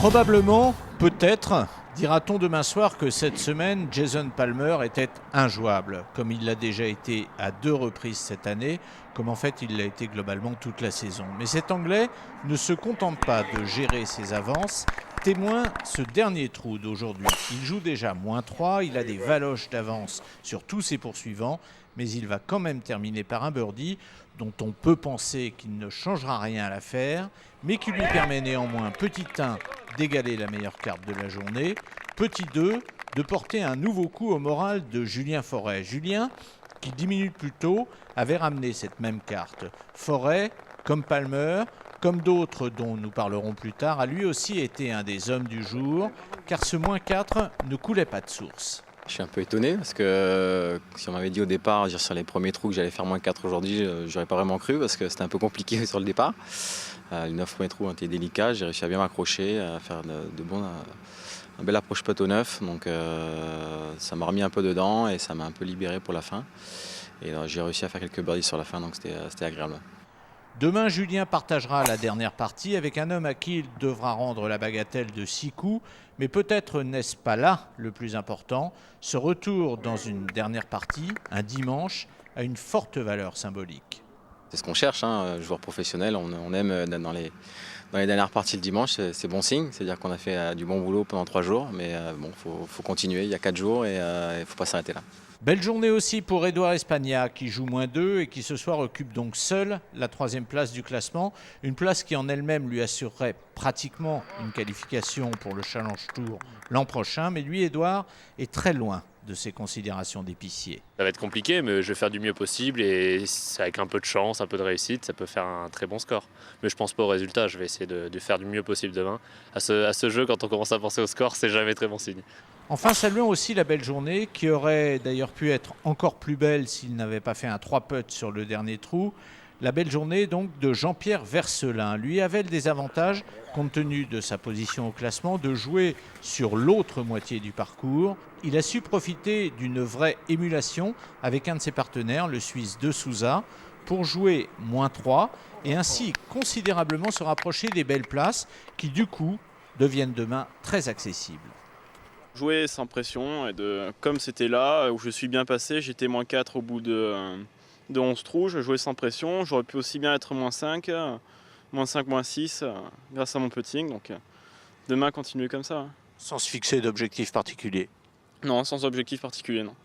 Probablement, peut-être, dira-t-on demain soir que cette semaine, Jason Palmer était injouable, comme il l'a déjà été à 2 reprises cette année, comme en fait il l'a été globalement toute la saison. Mais cet Anglais ne se contente pas de gérer ses avances, témoin ce dernier trou d'aujourd'hui. Il joue déjà -3, il a des valoches d'avance sur tous ses poursuivants, mais il va quand même terminer par un birdie dont on peut penser qu'il ne changera rien à l'affaire, mais qui lui permet néanmoins, petit 1, d'égaler la meilleure carte de la journée, petit 2, de porter un nouveau coup au moral de Julien Forêt. Julien, qui 10 minutes plus tôt avait ramené cette même carte. Forêt, comme Palmer, comme d'autres dont nous parlerons plus tard, a lui aussi été un des hommes du jour, car ce -4 ne coulait pas de source. Je suis un peu étonné parce que si on m'avait dit au départ, sur les premiers trous, que j'allais faire -4 aujourd'hui, j'aurais pas vraiment cru parce que c'était un peu compliqué sur le départ. Les 9 premiers trous ont été délicats, j'ai réussi à bien m'accrocher, à faire un bel approche putt au 9, donc ça m'a remis un peu dedans et ça m'a un peu libéré pour la fin. Et j'ai réussi à faire quelques birdies sur la fin, donc c'était agréable. Demain, Julien partagera la dernière partie avec un homme à qui il devra rendre la bagatelle de 6 coups, mais peut-être n'est-ce pas là le plus important. Ce retour dans une dernière partie, un dimanche, a une forte valeur symbolique. C'est ce qu'on cherche, joueur professionnel, on aime dans les dernières parties le dimanche, c'est bon signe, c'est-à-dire qu'on a fait du bon boulot pendant 3 jours, mais faut continuer, il y a 4 jours et il ne faut pas s'arrêter là. Belle journée aussi pour Édouard Espagna qui joue -2 et qui ce soir occupe donc seul la 3e place du classement. Une place qui en elle-même lui assurerait pratiquement une qualification pour le Challenge Tour l'an prochain. Mais lui, Édouard, est très loin de ses considérations d'épicier. Ça va être compliqué, mais je vais faire du mieux possible et avec un peu de chance, un peu de réussite, ça peut faire un très bon score. Mais je pense pas au résultat, je vais essayer de faire du mieux possible demain. À ce jeu, quand on commence à penser au score, c'est jamais très bon signe. Enfin, saluons aussi la belle journée qui aurait d'ailleurs pu être encore plus belle s'il n'avait pas fait un 3 putts sur le dernier trou. La belle journée donc de Jean-Pierre Vercelin. Lui avait le désavantage, compte tenu de sa position au classement, de jouer sur l'autre moitié du parcours. Il a su profiter d'une vraie émulation avec un de ses partenaires, le Suisse De Souza, pour jouer -3 et ainsi considérablement se rapprocher des belles places qui du coup deviennent demain très accessibles. Jouer sans pression, et comme c'était là, où je suis bien passé, j'étais -4 au bout de 11 trous, je jouais sans pression, j'aurais pu aussi bien être -5, -6, grâce à mon putting, donc demain continuer comme ça. Sans se fixer d'objectif particulier. Non, sans objectif particulier, non.